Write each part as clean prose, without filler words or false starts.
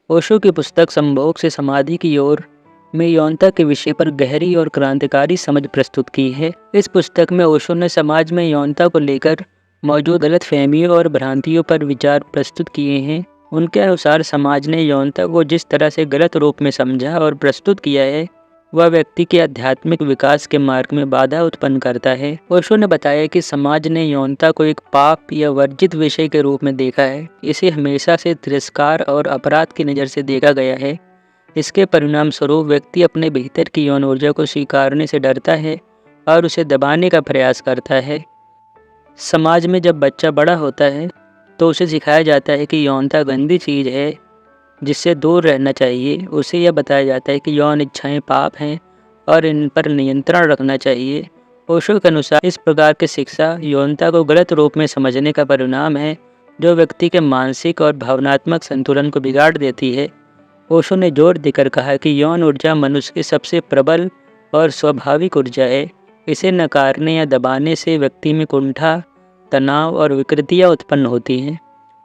ओशो की पुस्तक संभोग से समाधि की ओर में यौनता के विषय पर गहरी और क्रांतिकारी समझ प्रस्तुत की है। इस पुस्तक में ओशो ने समाज में यौनता को लेकर मौजूद गलतफहमियों और भ्रांतियों पर विचार प्रस्तुत किए हैं। उनके अनुसार समाज ने यौनता को जिस तरह से गलत रूप में समझा और प्रस्तुत किया है, वह व्यक्ति के आध्यात्मिक विकास के मार्ग में बाधा उत्पन्न करता है। ओशो ने बताया कि समाज ने यौनता को एक पाप या वर्जित विषय के रूप में देखा है। इसे हमेशा से तिरस्कार और अपराध की नज़र से देखा गया है। इसके परिणाम स्वरूप व्यक्ति अपने भीतर की यौन ऊर्जा को स्वीकारने से डरता है और उसे दबाने का प्रयास करता है। समाज में जब बच्चा बड़ा होता है तो उसे सिखाया जाता है कि यौनता गंदी चीज़ है जिससे दूर रहना चाहिए। उसे यह बताया जाता है कि यौन इच्छाएं पाप हैं और इन पर नियंत्रण रखना चाहिए। ओशो के अनुसार इस प्रकार की शिक्षा यौनता को गलत रूप में समझने का परिणाम है, जो व्यक्ति के मानसिक और भावनात्मक संतुलन को बिगाड़ देती है। ओशो ने जोर देकर कहा कि यौन ऊर्जा मनुष्य की सबसे प्रबल और स्वाभाविक ऊर्जा है। इसे नकारने या दबाने से व्यक्ति में कुंठा, तनाव और विकृतियाँ उत्पन्न होती हैं।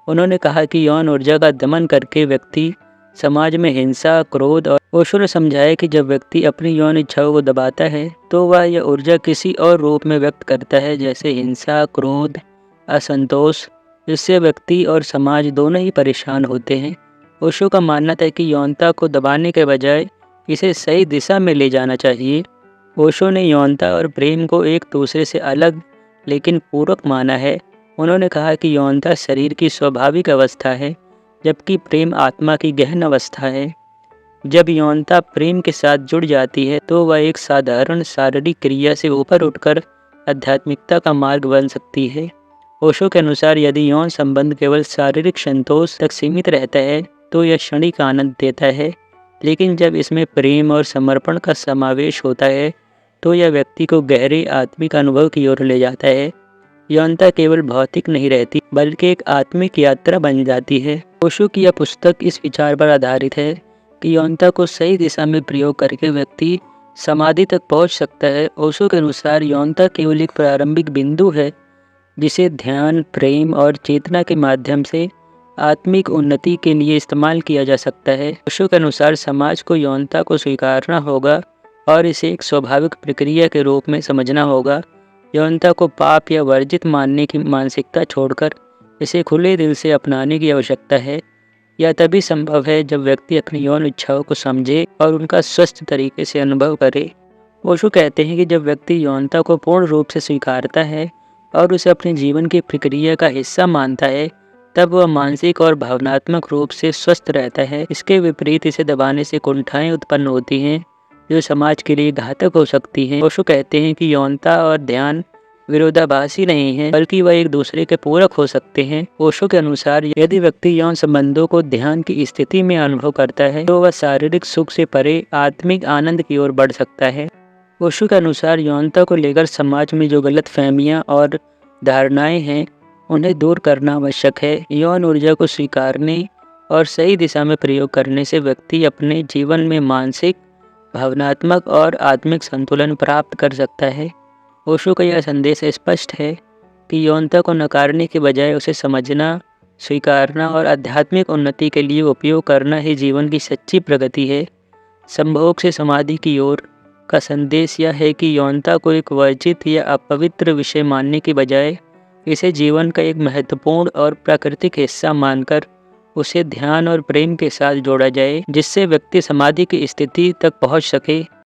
उन्होंने कहा कि यौन ऊर्जा का दमन करके व्यक्ति समाज में हिंसा, क्रोध और ओशो ने समझाया कि जब व्यक्ति अपनी यौन इच्छाओं को दबाता है तो वह यह ऊर्जा किसी और रूप में व्यक्त करता है, जैसे हिंसा, क्रोध, असंतोष। इससे व्यक्ति और समाज दोनों ही परेशान होते हैं। ओशो का मानना था कि यौनता को दबाने के बजाय इसे सही दिशा में ले जाना चाहिए। ओशो ने यौनता और प्रेम को एक दूसरे से अलग लेकिन पूरक माना है। उन्होंने कहा कि यौनता शरीर की स्वाभाविक अवस्था है, जबकि प्रेम आत्मा की गहन अवस्था है। जब यौनता प्रेम के साथ जुड़ जाती है तो वह एक साधारण शारीरिक क्रिया से ऊपर उठकर आध्यात्मिकता का मार्ग बन सकती है। ओशो के अनुसार यदि यौन संबंध केवल शारीरिक संतोष तक सीमित रहता है तो यह क्षणिक आनंद देता है, लेकिन जब इसमें प्रेम और समर्पण का समावेश होता है तो यह व्यक्ति को गहरे आत्मिक अनुभव की ओर ले जाता है। यौनता केवल भौतिक नहीं रहती, बल्कि एक आत्मिक यात्रा बन जाती है। ओशो की यह पुस्तक इस विचार पर आधारित है कि यौनता को सही दिशा में प्रयोग करके व्यक्ति समाधि तक पहुंच सकता है। ओशो के अनुसार यौनता केवल एक प्रारंभिक बिंदु है, जिसे ध्यान, प्रेम और चेतना के माध्यम से आत्मिक उन्नति के लिए इस्तेमाल किया जा सकता है। ओशो के अनुसार समाज को यौनता को स्वीकारना होगा और इसे एक स्वाभाविक प्रक्रिया के रूप में समझना होगा। यौनता को पाप या वर्जित मानने की मानसिकता छोड़कर इसे खुले दिल से अपनाने की आवश्यकता है। यह तभी संभव है जब व्यक्ति अपनी यौन इच्छाओं को समझे और उनका स्वस्थ तरीके से अनुभव करे। ओशो कहते हैं कि जब व्यक्ति यौनता को पूर्ण रूप से स्वीकारता है और उसे अपने जीवन की प्रक्रिया का हिस्सा मानता है, तब वह मानसिक और भावनात्मक रूप से स्वस्थ रहता है। इसके विपरीत इसे दबाने से कुंठाएं उत्पन्न होती हैं, जो समाज के लिए घातक हो सकती हैं। ओशो कहते हैं कि यौनता और ध्यान विरोधाभासी नहीं है, बल्कि वह एक दूसरे के पूरक हो सकते हैं। ओशो के अनुसार यदि व्यक्ति यौन संबंधों को ध्यान की स्थिति में अनुभव करता है तो वह शारीरिक सुख से परे आत्मिक आनंद की ओर बढ़ सकता है। ओशो के अनुसार यौनता को लेकर समाज में जो गलतफहमियां और धारणाएं हैं, उन्हें दूर करना आवश्यक है। यौन ऊर्जा को स्वीकारने और सही दिशा में प्रयोग करने से व्यक्ति अपने जीवन में मानसिक, भावनात्मक और आत्मिक संतुलन प्राप्त कर सकता है। ओशो का यह संदेश स्पष्ट है कि यौनता को नकारने के बजाय उसे समझना, स्वीकारना और आध्यात्मिक उन्नति के लिए उपयोग करना ही जीवन की सच्ची प्रगति है। संभोग से समाधि की ओर का संदेश यह है कि यौनता को एक वर्जित या अपवित्र विषय मानने के बजाय इसे जीवन का एक महत्वपूर्ण और प्राकृतिक हिस्सा मानकर उसे ध्यान और प्रेम के साथ जोड़ा जाए, जिससे व्यक्ति समाधि की स्थिति तक पहुंच सके।